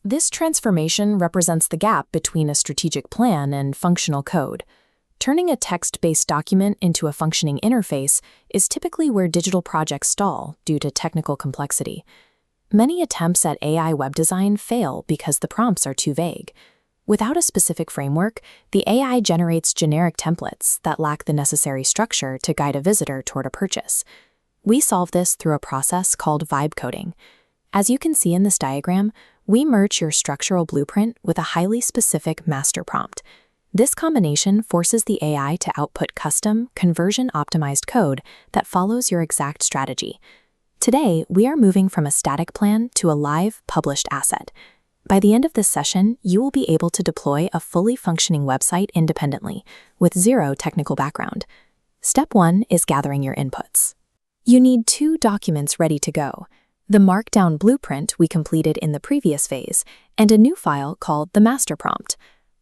This transformation represents the gap between a strategic plan and functional code. Turning a text-based document into a functioning interface is typically where digital projects stall due to technical complexity. Many attempts at AI web design fail because the prompts are too vague. Without a specific framework, the AI generates generic templates that lack the necessary structure to guide a visitor toward a purchase. We solve this through a process called vibe coding. As you can see in this diagram, we merge your structural blueprint with a highly specific master prompt. This combination forces the AI to output custom, conversion-optimized code that follows your exact strategy. Today, we are moving from a static plan to a live, published asset. By the end of this session, you will be able to deploy a fully functioning website independently, with zero technical background. Step 1 is gathering your inputs. You need 2 documents ready to go: the markdown blueprint we completed in the previous phase, and a new file called the master prompt.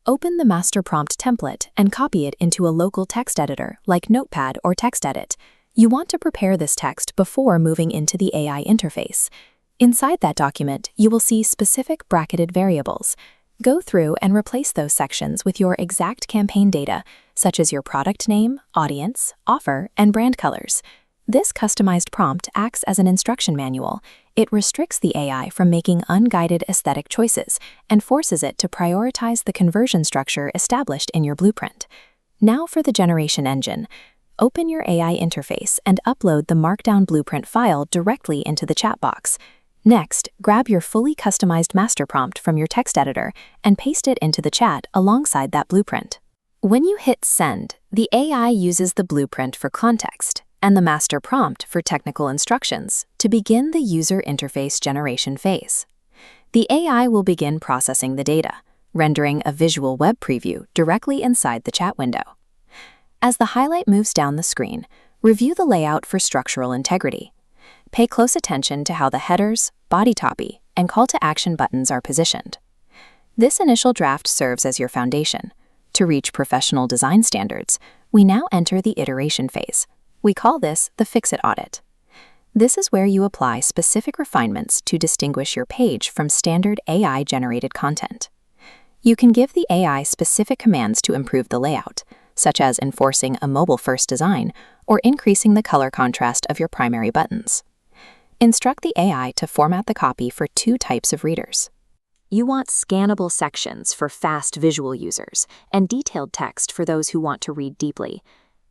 Open the master prompt template and copy it into a local text editor like Notepad or TextEdit. You want to prepare this text before moving into the AI interface. Inside that document, you will see specific bracketed variables. Go through and replace those sections with your exact campaign data, such as your product name, audience, offer, and brand colors. This customized prompt acts as an instruction manual. It restricts the AI from making unguided aesthetic choices and forces it to prioritize the conversion structure established in your blueprint. Now for the generation engine. Open your AI interface and upload the markdown blueprint file directly into the chat box. Next, grab your fully customized master prompt from your text editor and paste it into the chat alongside that blueprint. When you hit send, the AI uses the blueprint for context and the master prompt for technical instructions to begin the user interface generation phase. The AI will begin processing the data, rendering a visual web preview directly inside the chat window. As the highlight moves down the screen, review the layout for structural integrity. Pay close attention to how the headers, body copy, and call to action buttons are positioned. This initial draft serves as your foundation. To reach professional design standards, we now enter the iteration phase. We call this the fix-it audit. This is where you apply specific refinements to distinguish your page from standard AI-generated content. You can give the AI specific commands to improve the layout, such as enforcing a mobile-first design or increasing the color contrast of your primary buttons. Instruct the AI to format the copy for 2 types of readers. You want scannable sections for fast visual users and detailed text for those who want to read deeply.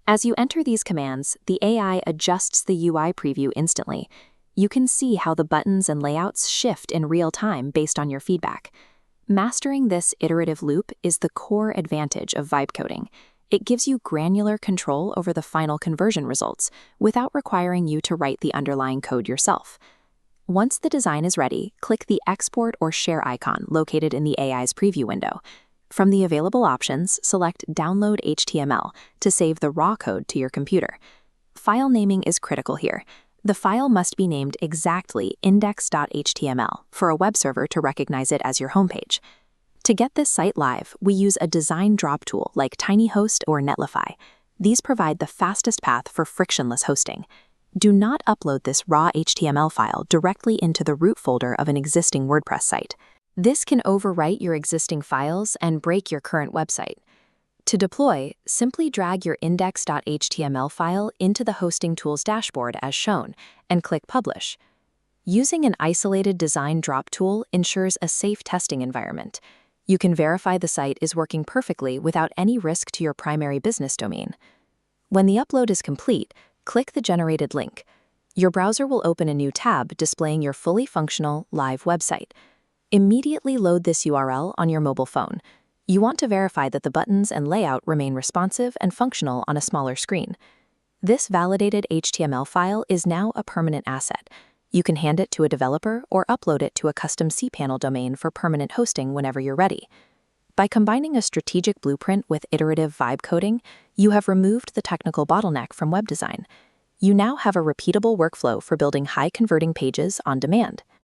As you enter these commands, the AI adjusts the UI preview instantly. You can see how the buttons and layouts shift in real time based on your feedback. Mastering this iterative loop is the core advantage of vibe coding. It gives you granular control over the final conversion results without requiring you to write the underlying code yourself. Once the design is ready, click the export or share icon located in the AI's preview window. From the available options, select Download HTML to save the raw code to your computer. File naming is critical here. The file must be named exactly index.html for a web server to recognize it as your homepage. To get this site live, we use a design drop tool like TinyHost or Netlify. These provide the fastest path for frictionless hosting. Do not upload this raw HTML file directly into the root folder of an existing WordPress site. This can overwrite your existing files and break your current website. To deploy, simply drag your index.html file into the hosting tool's dashboard as shown and click Publish. Using an isolated design drop tool ensures a safe testing environment. You can verify the site is working perfectly without any risk to your primary business domain. When the upload is complete, click the generated link. Your browser will open a new tab displaying your fully functional, live website. Immediately load this URL on your mobile phone. You want to verify that the buttons and layout remain responsive and functional on a smaller screen. This validated HTML file is now a permanent asset. You can hand it to a developer or upload it to a custom cPanel domain for permanent hosting whenever you're ready. By combining a strategic blueprint with iterative vibe coding, you have removed the technical bottleneck from web design. You now have a repeatable workflow for building high-converting pages on demand.